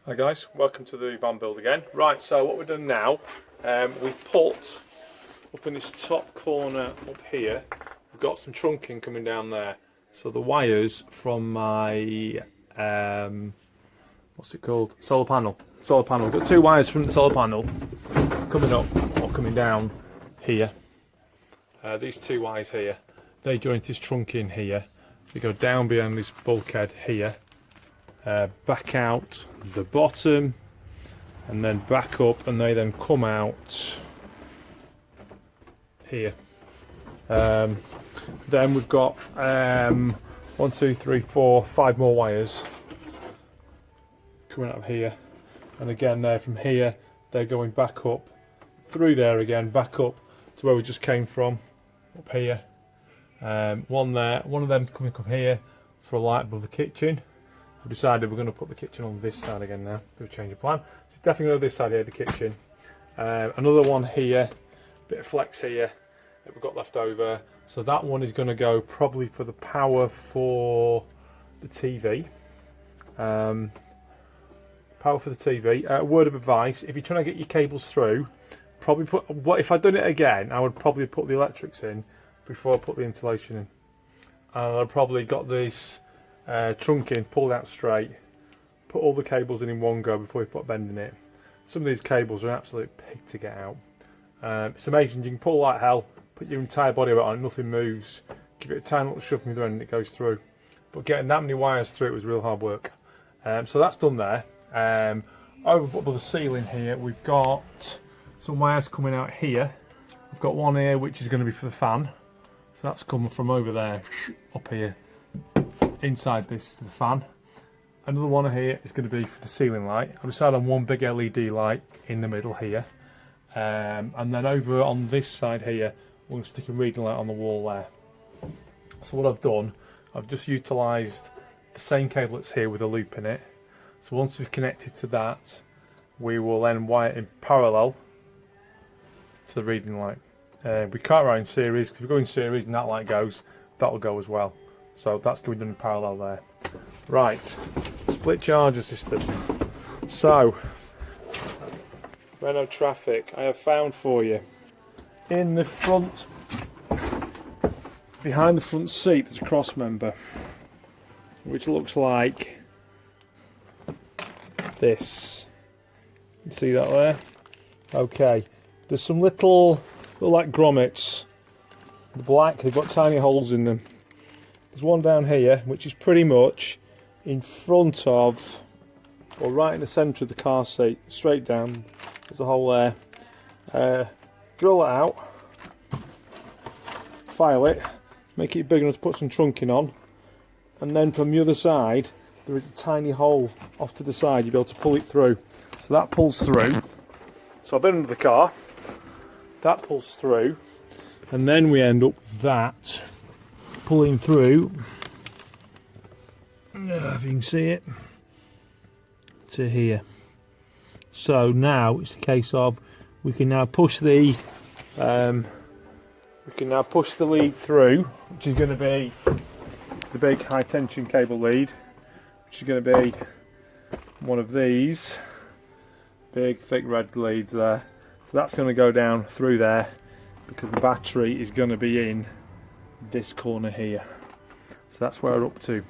Hi guys, welcome to the van build again. Right, so what we've done now, we've put up in this top corner up here, we've got some trunking coming down there. So the wires from my, what's it called? Solar panel. We've got two wires from the solar panel coming up or coming down here. These two wires here, they join this trunking here. They go down behind this bulkhead here. Back out the bottom and then back up, and they then come out here. Then we've got 1, 2, 3, 4, 5 more wires coming out of here, and again they're from here, they're going back up through there again, back up to where we just came from, up here. One there, one of them coming up here for a light above the kitchen. I've decided we're going to put the kitchen on this side again now. We've changed of plan. So it's definitely going to this side here, the kitchen. Another one here, bit of flex here that we've got left over. So that one is going to go probably for the power for the TV. Power for the TV. A word of advice: if you're trying to get your cables through, probably put. If I'd done it again, I would probably put the electrics in before I put the insulation in. And I'd probably got this trunking pulled out straight, put all the cables in one go before you put a bend in it. Some of these cables are an absolute pig to get out. It's amazing, you can pull like hell, put your entire body weight on it, nothing moves, give it a tiny little shove from the end and it goes through. But getting that many wires through it was real hard work. So that's done there. Over above the ceiling here, we've got some wires coming out here. We've got one here which is going to be for the fan, so that's coming from over there up here inside this to the fan. Another one here is going to be for the ceiling light. I've decided on one big LED light in the middle here, and then over on this side here we're going to stick a reading light on the wall there. So what I've done, I've just utilised the same cable that's here with a loop in it. So once we've connected to that, we will then wire it in parallel to the reading light. We can't run in series, because if we go in series and that light goes, that'll go as well. So that's going to be done in parallel there. Right, split charger system. So, Renault Trafic, I have found for you. In the front, behind the front seat, there's a cross member, which looks like this. You see that there? Okay, there's some little like grommets. The black, they've got tiny holes in them. There's one down here which is pretty much in front of, or right in the centre of the car seat, straight down. There's a hole there. Drill it out, file it, make it big enough to put some trunking on, and then from the other side there is a tiny hole off to the side. You'll be able to pull it through. So that pulls through. So I've been under the car, that pulls through, and then we end up with that pulling through, if you can see it, to here. So now it's a case of we can now push the lead through, which is going to be the big high tension cable lead, which is going to be one of these big thick red leads there. So that's going to go down through there, because the battery is going to be in this corner here. So that's where we're up to.